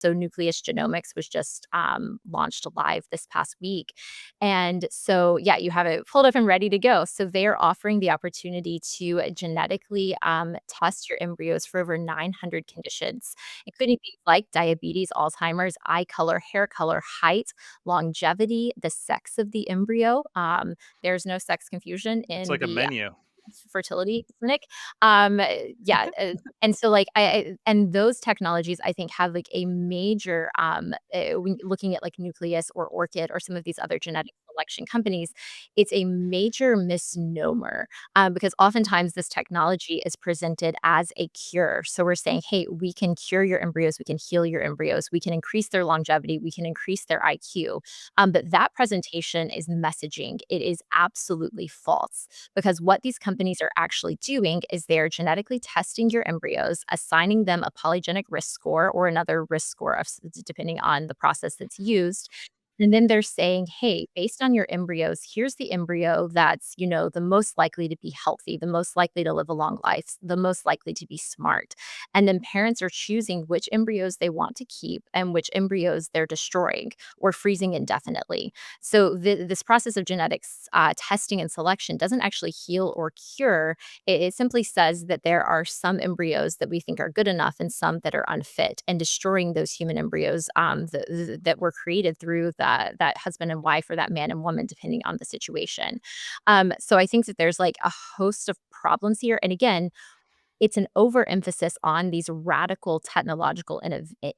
So Nucleus Genomics was just launched live this past week. And so, yeah, you have it pulled up and ready to go. So they're offering the opportunity to genetically test your embryos for over 900 conditions, including things like diabetes, Alzheimer's, eye color, hair color, height, longevity, the sex of the embryo. There's no sex confusion It's in like a the menu. fertility clinic. Um, yeah, and so like and those technologies I think have like a major when looking at like Nucleus or Orchid or some of these other genetic selection companies, it's a major misnomer because oftentimes this technology is presented as a cure. So we're saying, hey, we can cure your embryos, we can heal your embryos, we can increase their longevity, we can increase their IQ. But that presentation is messaging. It is absolutely false because what these companies are actually doing is they're genetically testing your embryos, assigning them a polygenic risk score or another risk score of depending on the process that's used. And then they're saying, hey, based on your embryos, here's the embryo that's, the most likely to be healthy, the most likely to live a long life, the most likely to be smart. And then parents are choosing which embryos they want to keep and which embryos they're destroying or freezing indefinitely. So this process of genetics testing and selection doesn't actually heal or cure. It simply says that there are some embryos that we think are good enough and some that are unfit, and destroying those human embryos that were created through that husband and wife or that man and woman, depending on the situation. So I think that there's like a host of problems here. And again, it's an overemphasis on these radical technological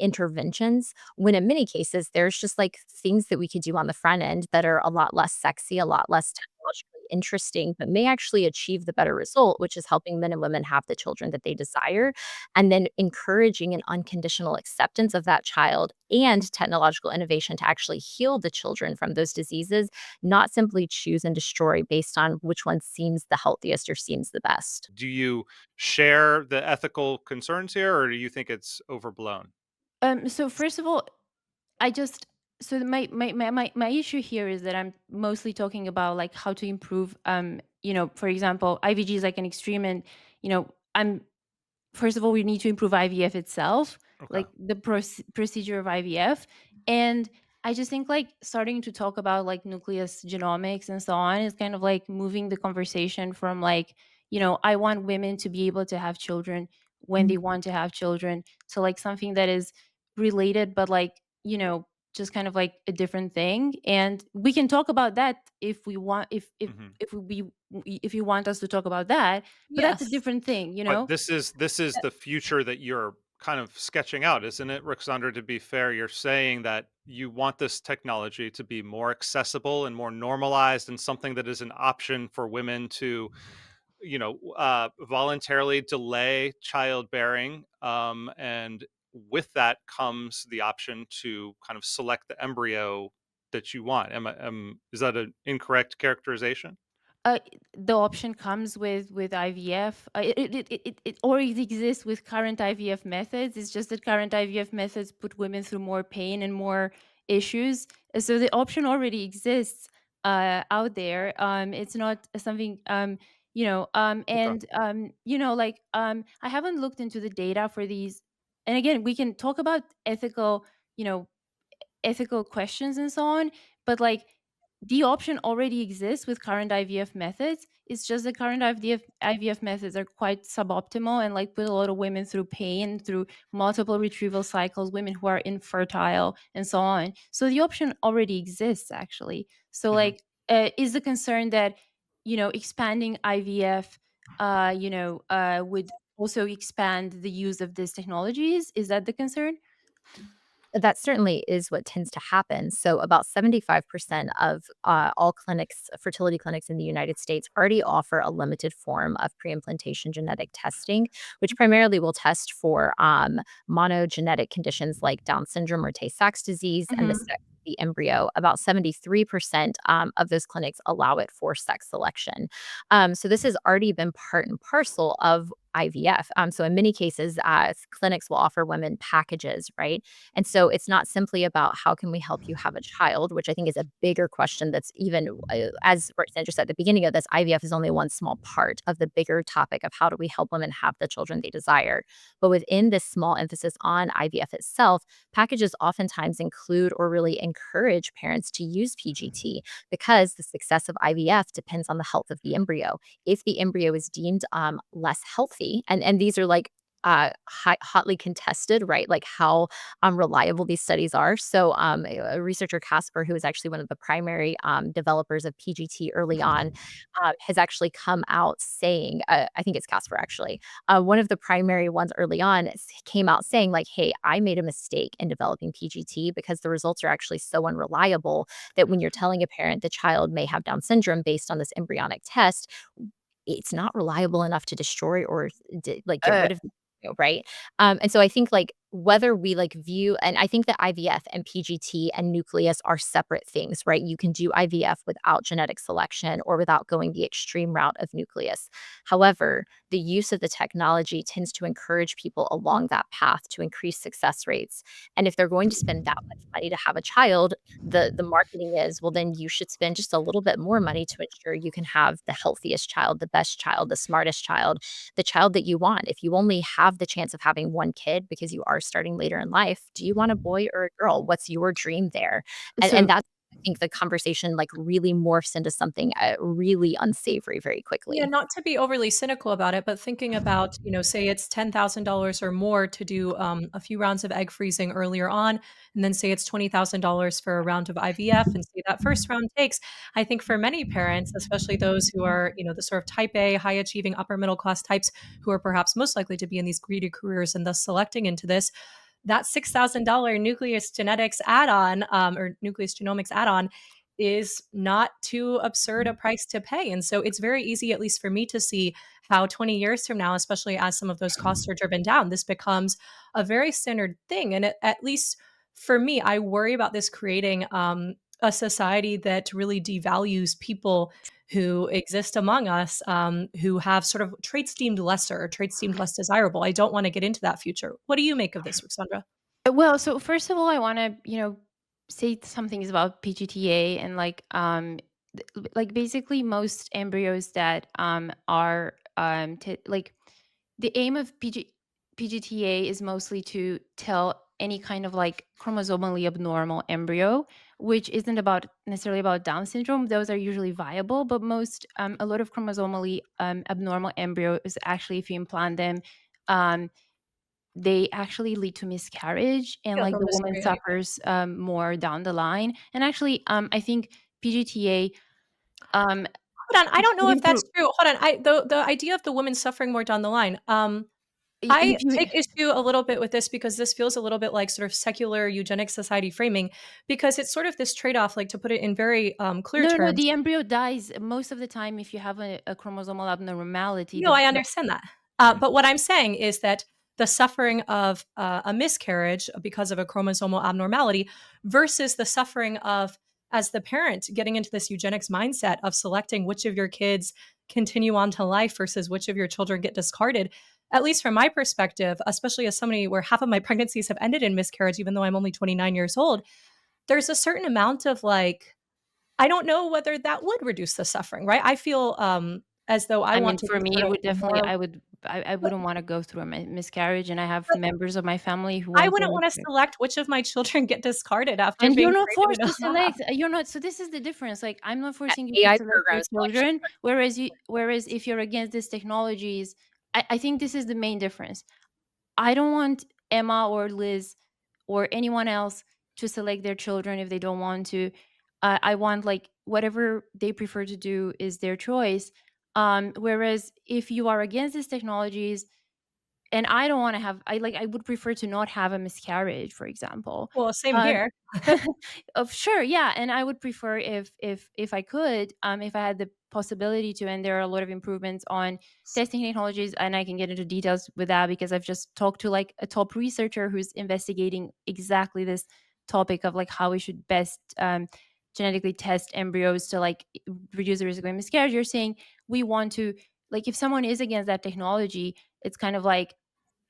interventions, when in many cases, there's just, like, things that we could do on the front end that are a lot less sexy, a lot less technologically interesting, but may actually achieve the better result, which is helping men and women have the children that they desire, and then encouraging an unconditional acceptance of that child and technological innovation to actually heal the children from those diseases, not simply choose and destroy based on which one seems the healthiest or seems the best. Do you share the ethical concerns here, or do you think it's overblown? So first of all, I just so my issue here is that I'm mostly talking about like how to improve for example, IVG is like an extreme and I'm first of all we need to improve IVF itself, Okay. like the procedure of IVF. And I just think like starting to talk about like nucleus genomics and so on is kind of like moving the conversation from like, I want women to be able to have children when they want to have children to like something that is related but like, just kind of like a different thing. And we can talk about that if we want, Mhm. if we if you want us to talk about that, but that's a Yes. different thing, But this is the future that you're kind of sketching out, isn't it, Ruxandra? To be fair, you're saying that you want this technology to be more accessible and more normalized and something that is an option for women to, voluntarily delay childbearing. And with that comes the option to kind of select the embryo that you want. Is that an incorrect characterization? uh, the option comes with IVF. It already exists with current IVF methods. It's just that current IVF methods put women through more pain and more issues. So the option already exists out there. It's not something Okay. I haven't looked into the data for these. And again, we can talk about you know, ethical questions and so on, but like the option already exists with current IVF methods. It's just the current IVF methods are quite suboptimal and like put a lot of women through pain, through multiple retrieval cycles, women who are infertile and so on. So the option already exists actually. So Mhm. like is the concern that expanding IVF would also expand the use of these technologies? Is that the concern? That certainly is what tends to happen. So, about 75% of all clinics, fertility clinics in the United States, already offer a limited form of pre-implantation genetic testing, which primarily will test for monogenetic conditions like Down syndrome or Tay Sachs disease and the Mhm. sex of the embryo. About 73% of those clinics allow it for sex selection. So, this has already been part and parcel of IVF. So in many cases, clinics will offer women packages, right? And so it's not simply about how can we help you have a child, which I think is a bigger question that's even, as Sandra said at the beginning of this, IVF is only one small part of the bigger topic of how do we help women have the children they desire. But within this small emphasis on IVF itself, packages oftentimes include or really encourage parents to use PGT because the success of IVF depends on the health of the embryo. If the embryo is deemed less healthy, and these are like hotly contested, right? Like how reliable these studies are. So, a researcher Casper, who is actually one of the primary developers of PGT early on, has actually come out saying, I think it's Casper actually, one of the primary ones early on came out saying like, "Hey, I made a mistake in developing PGT because the results are actually so unreliable that when you're telling a parent the child may have Down syndrome based on this embryonic test, it's not reliable enough to destroy or like get Uh, rid of right? And so I think like whether we like view, and I think that IVF and PGT and nucleus are separate things, right? You can do IVF without genetic selection or without going the extreme route of nucleus. However, the use of the technology tends to encourage people along that path to increase success rates. And if they're going to spend that much money to have a child, the marketing is, well, then you should spend just a little bit more money to ensure you can have the healthiest child, the best child, the smartest child, the child that you want. If you only have the chance of having one kid because you are starting later in life, do you want a boy or a girl? What's your dream there? And so that's, I think, the conversation like really morphs into something really unsavory very Yeah, quickly. not to be overly cynical about it, but thinking about, say it's $10,000 or more to do a few rounds of egg freezing earlier on, and then say it's $20,000 for a round of IVF, and say that first round takes. I think for many parents, especially those who are, the sort of type A, high achieving upper middle class types who are perhaps most likely to be in these greedy careers and thus selecting into this, that $6,000 nucleus genetics add-on or nucleus genomics add-on is not too absurd a price to pay. And so it's very easy, at least for me, to see how 20 years from now, especially as some of those costs are driven down, this becomes a very standard thing. And at least for me, I worry about this creating a society that really devalues people who exist among us, who have sort of traits deemed lesser or traits deemed less desirable. I don't want to get into that future. What do you make of this, Ruxandra? well, so first of all, I want to, say some things about PGTA and like basically most embryos that are like the aim of PGTA is mostly to tell any kind of like chromosomally abnormal embryo, which isn't about necessarily about Down syndrome. Those are usually viable, but a lot of chromosomally abnormal embryos actually, if you implant them, um, they actually lead to miscarriage, and Yeah, like go the woman miscarry. suffers more down the line. And actually, I think PGTA, um, Hold on, I it don't know could if that's improve true. Hold on, the idea of the woman suffering more down the line, I if you. take issue a little bit with this because this feels a little bit like sort of secular eugenic society framing, because it's sort of this trade-off, like, to put it in very, clear No, no, no. terms. The embryo dies most of the time if you have a chromosomal abnormality. No, I understand that. But what I'm saying is that the suffering of a miscarriage because of a chromosomal abnormality versus the suffering of, as the parent, getting into this eugenics mindset of selecting which of your kids continue on to life versus which of your children get discarded. At least from my perspective, especially as somebody where half of my pregnancies have ended in miscarriage, even though I'm only 29 years old, there's a certain amount of like, I don't know whether that would reduce the suffering, right? I feel as though I I mean, want to for be me, sort it of would definitely. more. I But, wouldn't want to go through a miscarriage, and I have but members of my family who I went through a wouldn't want to miscarriage. select which of my children get discarded after And you're being not created forced in to a lab. select. You're not. So this is the difference. Like I'm not forcing you to AI select your program selection. children, whereas if you're against these technologies, I think this is the main difference. I don't want Emma or Liz or anyone else to select their children if they don't want to. I want like whatever they prefer to do is their choice. Whereas if you are against these technologies, and I don't want to have, I would prefer to not have a miscarriage, for example. Well, same Um, here. of sure, yeah, and I would prefer if I could, if I had the possibility to. And there are a lot of improvements on testing technologies, and I can get into details with that because I've just talked to like a top researcher who's investigating exactly this topic of like how we should best genetically test embryos to like reduce the risk of miscarriage. You're saying we want to, like, if someone is against that technology, it's kind of like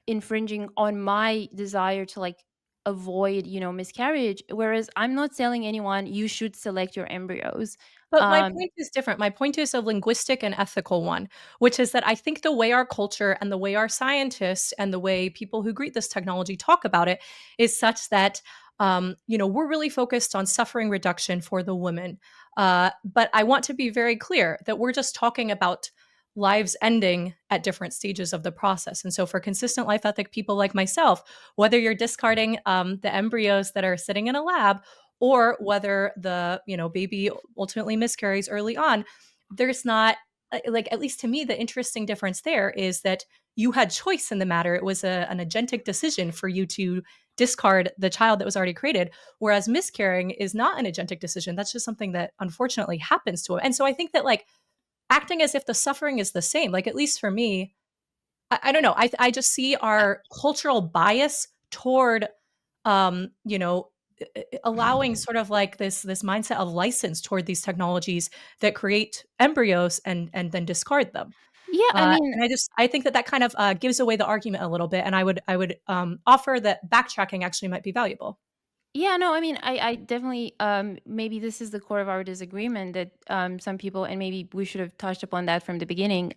infringing on my desire to like avoid, miscarriage. Whereas I'm not telling anyone you should select your embryos. But my Um, point is different. My point is a linguistic and ethical one, which is that I think the way our culture and the way our scientists and the way people who greet this technology talk about it is such that we're really focused on suffering reduction for the women. But I want to be very clear that we're just talking about lives ending at different stages of the process. And so, for consistent life ethic people like myself, whether you're discarding the embryos that are sitting in a lab or whether the baby ultimately miscarries early on, there's not like, at least to me, the interesting difference there is that you had choice in the matter. It was an agentic decision for you to discard the child that was already created, whereas miscarrying is not an agentic decision. That's just something that unfortunately happens to him. And so I think that, like, acting as if the suffering is the same, like, at least for me, I don't know. I just see our cultural bias toward, you know, allowing sort of like this mindset of license toward these technologies that create embryos and then discard them. yeah, I mean, And I think that kind of gives away the argument a little bit. And I would offer that backtracking actually might be valuable. yeah, no, I mean, I definitely, maybe this is the core of our disagreement that some people, and maybe we should have touched upon that from the beginning.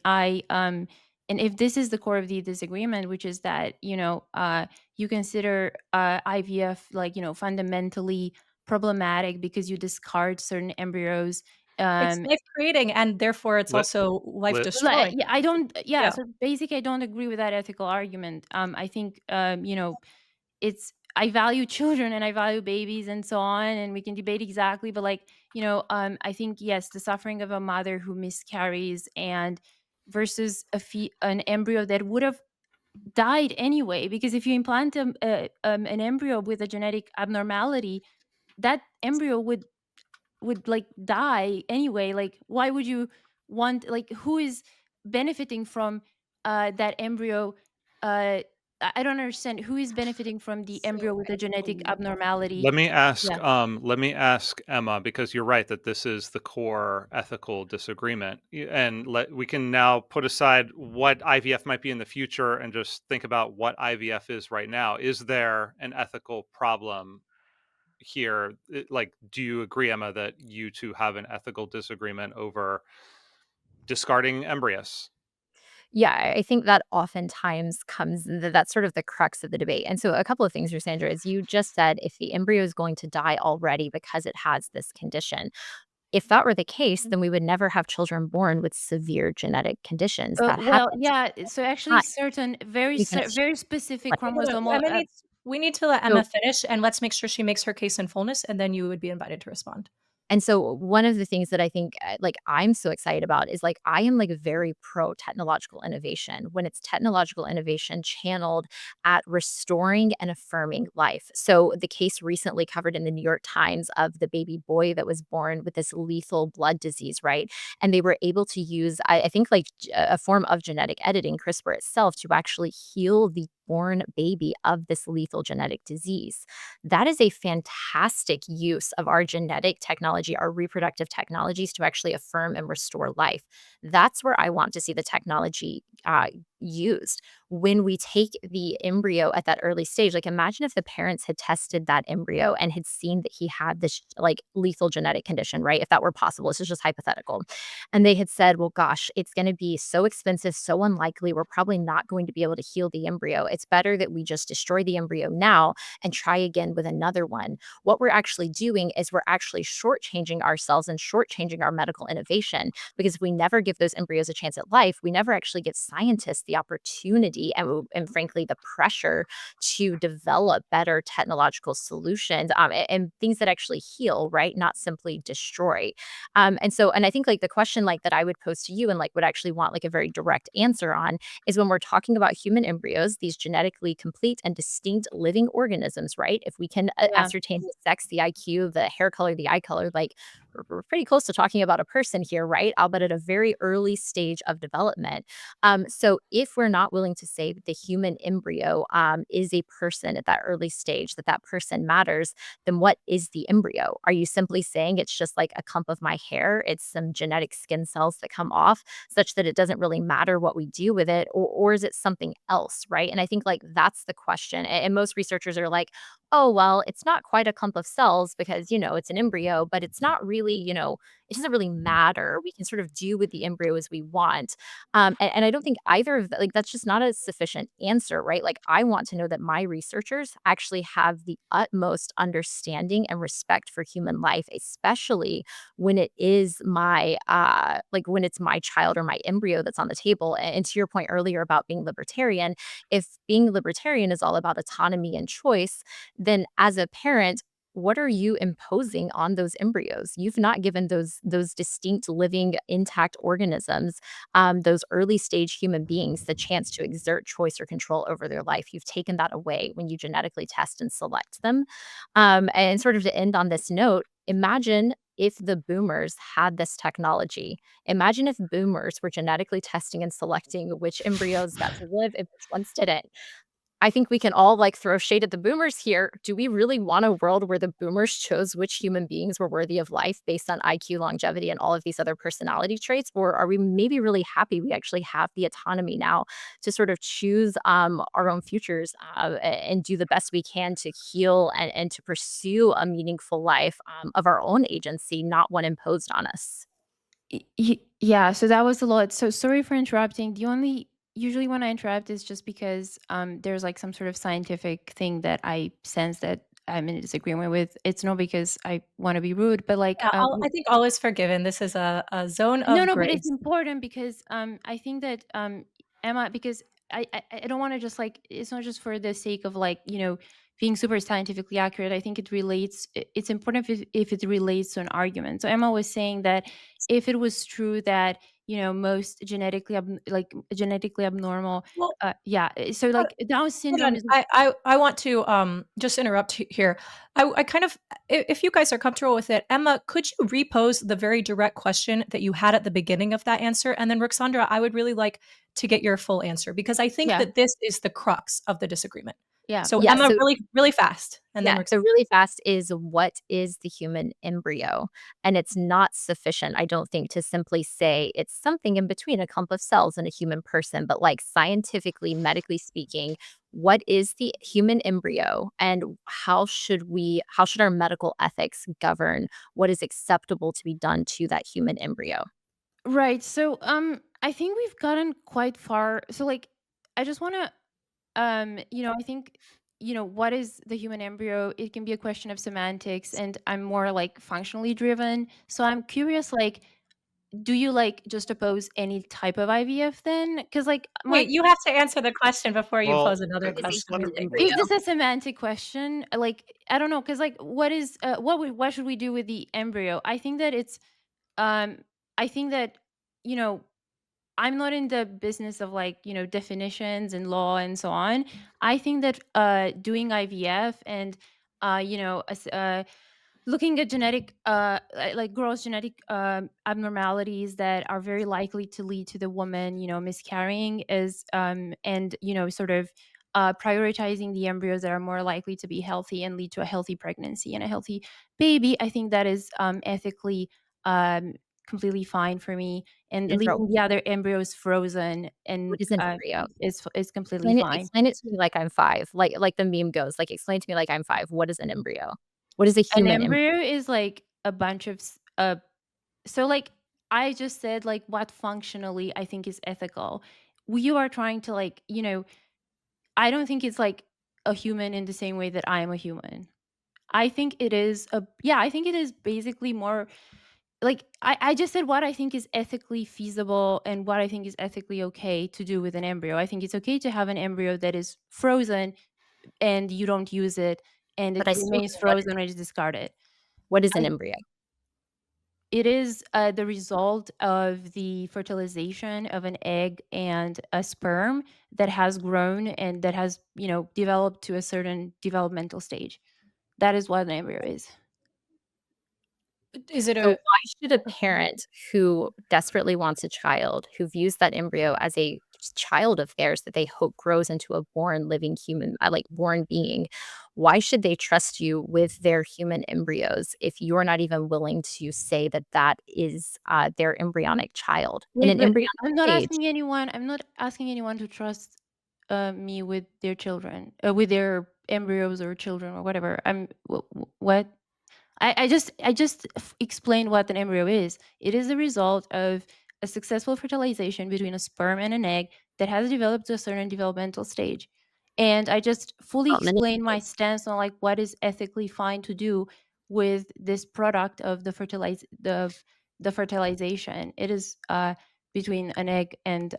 And if this is the core of the disagreement, which is that, you consider IVF like, fundamentally problematic because you discard certain embryos. It's Um, life creating, and therefore it's Lit, also life lit. destroying. yeah, I don't, yeah, Yeah. so basically, I don't agree with that ethical argument. I think, it's I value children and I value babies and so on, and we can debate exactly, but like, I think yes, the suffering of a mother who miscarries and versus an embryo that would have died anyway, because if you implant an embryo with a genetic abnormality, that embryo would like die anyway. Like, why would you want, like, who is benefiting from that embryo? I don't understand who is benefiting from the So embryo with a genetic I abnormality. Let me ask Yeah. Emma, because you're right that this is the core ethical disagreement. And we can now put aside what IVF might be in the future and just think about what IVF is right now. Is there an ethical problem here? Like, do you agree, Emma, that you two have an ethical disagreement over discarding embryos? Yeah, I think that oftentimes that's sort of the crux of the debate. And so a couple of things here, Sandra, is you just said if the embryo is going to die already because it has this condition. If that were the case, then we would never have children born with severe genetic conditions that Well, happen yeah. So actually, time. certain You can very specific like Hold on. chromosomal. We need to let so Emma finish, and let's make sure she makes her case in fullness, and then you would be invited to respond. And so one of the things that I think, like, I'm so excited about is, like, I am, like, very pro technological innovation when it's technological innovation channeled at restoring and affirming life. So the case recently covered in the New York Times of the baby boy that was born with this lethal blood disease, right? And they were able to use, I think, like, a form of genetic editing, CRISPR itself, to actually heal the born baby of this lethal genetic disease. That is a fantastic use of our genetic technology, our reproductive technologies to actually affirm and restore life. That's where I want to see the technology used. When we take the embryo at that early stage, like, imagine if the parents had tested that embryo and had seen that he had this like lethal genetic condition, right? If that were possible, this is just hypothetical. And they had said, well, gosh, it's going to be so expensive, so unlikely. We're probably not going to be able to heal the embryo. It's better that we just destroy the embryo now and try again with another one. What we're actually doing is we're actually shortchanging ourselves and shortchanging our medical innovation, because if we never give those embryos a chance at life, we never actually give scientists the opportunity and frankly the pressure to develop better technological solutions, and things that actually heal, right? Not simply destroy. And I think, like, the question, like, that I would pose to you and, like, would actually want, like, a very direct answer on is when we're talking about human embryos, these genetically complete and distinct living organisms, right? If we can Yeah. ascertain the sex, the IQ, the hair color, the eye color, like, we're pretty close to talking about a person here, right? Albeit at a very early stage of development. So if we're not willing to say that the human embryo is a person at that early stage, that that person matters, then what is the embryo? Are you simply saying it's just like a clump of my hair? It's some genetic skin cells that come off such that it doesn't really matter what we do with it? Or is it something else, right? And I think like that's the question. And most researchers are like, oh, well, it's not quite a clump of cells because, it's an embryo, but it's not really, it doesn't really matter. We can sort of do with the embryo as we want. And I don't think either of like that's just not a sufficient answer, right? Like I want to know that my researchers actually have the utmost understanding and respect for human life, especially when it is my like when it's my child or my embryo that's on the table. And to your point earlier about being libertarian, if being libertarian is all about autonomy and choice, then as a parent, what are you imposing on those embryos? You've not given those distinct living intact organisms, those early stage human beings, the chance to exert choice or control over their life. You've taken that away when you genetically test and select them. And sort of to end on this note, imagine if the boomers had this technology. Imagine if boomers were genetically testing and selecting which embryos got to live and which ones didn't. I think we can all, like, throw shade at the boomers here. Do we really want a world where the boomers chose which human beings were worthy of life based on IQ, longevity, and all of these other personality traits? Or are we maybe really happy we actually have the autonomy now to sort of choose, our own futures, and do the best we can to heal and to pursue a meaningful life, of our own agency, not one imposed on us? Yeah, so that was a lot. So sorry for interrupting. The only usually when I interrupt is just because there's like some sort of scientific thing that I sense that I'm in disagreement with. It's not because I want to be rude, but like Yeah, I think all is forgiven. This is a zone no, of no, but it's grace. important because I think that Emma, because I don't want to just like it's not just for the sake of like being super scientifically accurate. I think it relates. It's important if it relates to an argument. So Emma was saying that if it was true that most genetically abnormal, Well, yeah. So uh, like Down hold syndrome on. is I want to just interrupt here. I kind of if you guys are comfortable with it, Emma, could you repose the very direct question that you had at the beginning of that answer? And then Roxandra, I would really like to get your full answer because I think yeah, that this is the crux of the disagreement. yeah. So Yeah, Emma, so really, really fast, and then Yeah, Roxandra. so really fast is what is the human embryo? And it's not sufficient, I don't think, to simply say it's something in between a clump of cells and a human person, but like scientifically, medically speaking, what is the human embryo and how should our medical ethics govern what is acceptable to be done to that human embryo? Right. So I think we've gotten quite far. So like I just want to I think what is the human embryo? It can be a question of semantics and I'm more like functionally driven. So I'm curious like do you like just oppose any type of IVF then? Cuz like my Wait, you have to answer the question before you Well, pose another What is a question. human is embryo? this a semantic question? Like I don't know cuz like what should we do with the embryo? I think that it's um I think that you know I'm not in the business of like, definitions and law and so on. I think that doing IVF and, looking at like gross genetic abnormalities that are very likely to lead to the woman, miscarrying is, and, sort of prioritizing the embryos that are more likely to be healthy and lead to a healthy pregnancy and a healthy baby. I think that is ethically um, completely fine for me and Intro. leaving the other embryos frozen and What is an embryo? is completely Explain it fine. explain it to me like I'm 5, like the meme goes, like, "Explain to me like I'm 5. What is an embryo? What is a An human embryo?" embryo is like a bunch of so like I just said like what functionally I think is ethical. You are trying to like, I don't think it's like a human in the same way that I am a human. I think it is I think it is basically more like I just said what I think is ethically feasible and what I think is ethically okay to do with an embryo. I think it's okay to have an embryo that is frozen and you don't use it and But it I still remains know frozen and you discard it. what is an I, embryo? it is the result of the fertilization of an egg and a sperm that has grown and that has, developed to a certain developmental stage. That is what an embryo is. Is it So a why should a parent who desperately wants a child, who views that embryo as a child of theirs that they hope grows into a born living human, like born being, why should they trust you with their human embryos if you're not even willing to say that that is their embryonic child in Wait, an but embryonic stage? I'm not asking anyone to trust me with their children, with their embryos or children or whatever. What? I just explained what an embryo is. It is the result of a successful fertilization between a sperm and an egg that has developed to a certain developmental stage. And I just fully Many explained my stance on like what is ethically fine to do with this product of the fertilization. It is between an egg and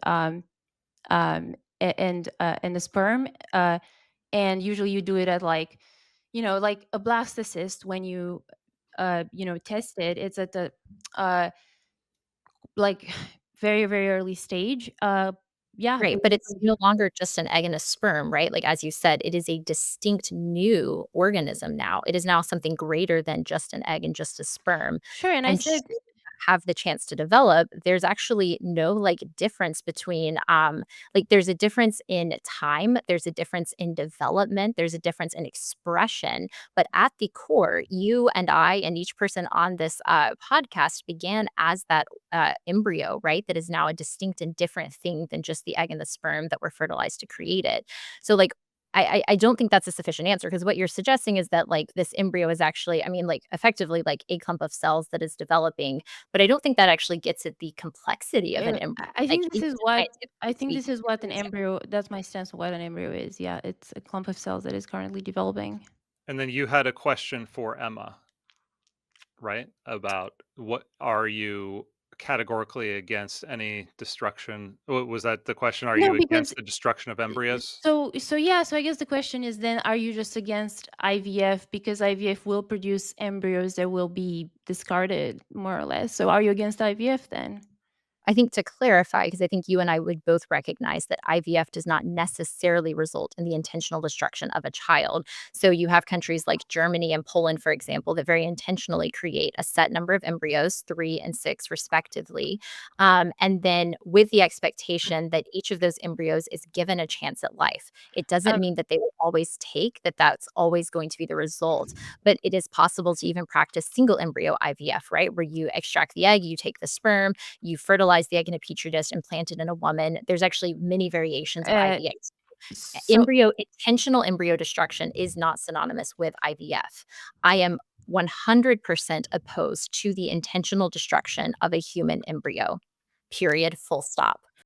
the sperm, and usually you do it at like, like a blastocyst. When you test it, it's at the uh like very very early stage. Yeah, Right, but it's no longer just an egg and a sperm, right? Like, as you said, it is a distinct new organism now. It is now something greater than just an egg and just a sperm. sure. And I And said, should it have the chance to develop, there's actually no, like, difference between, like, there's a difference in time, there's a difference in development, there's a difference in expression, but at the core, you and I and each person on this, podcast began as that embryo, right? That is now a distinct and different thing than just the egg and the sperm that were fertilized to create it. So, like, I don't think that's a sufficient answer because what you're suggesting is that like this embryo is actually, I mean, like effectively like a clump of cells that is developing, but I don't think that actually gets at the complexity of an embryo. I Like think this even is what I scientifically think this speaking, is what an embryo. That's my stance on what an embryo is. Yeah, it's a clump of cells that is currently developing. And then you had a question for Emma, right? About what are you categorically against any destruction? Was that the question? Are No, you because against the destruction of embryos? so I guess the question is then, are you just against IVF because IVF will produce embryos that will be discarded more or less? So are you against IVF then? I think to clarify, because I think you and I would both recognize that IVF does not necessarily result in the intentional destruction of a child. So you have countries like Germany and Poland, for example, that very intentionally create a set number of embryos, 3 and 6 respectively. And then with the expectation that each of those embryos is given a chance at life. It doesn't Um, mean that they will always take, that that's always going to be the result, but it is possible to even practice single embryo IVF, right? Where you extract the egg, you take the sperm, you fertilize the egg in a petri dish and plant it in a woman. There's actually many variations of uh, IVF. so Embryo intentional embryo destruction is not synonymous with IVF. I am 100% opposed to the intentional destruction of a human embryo. Period. Full stop.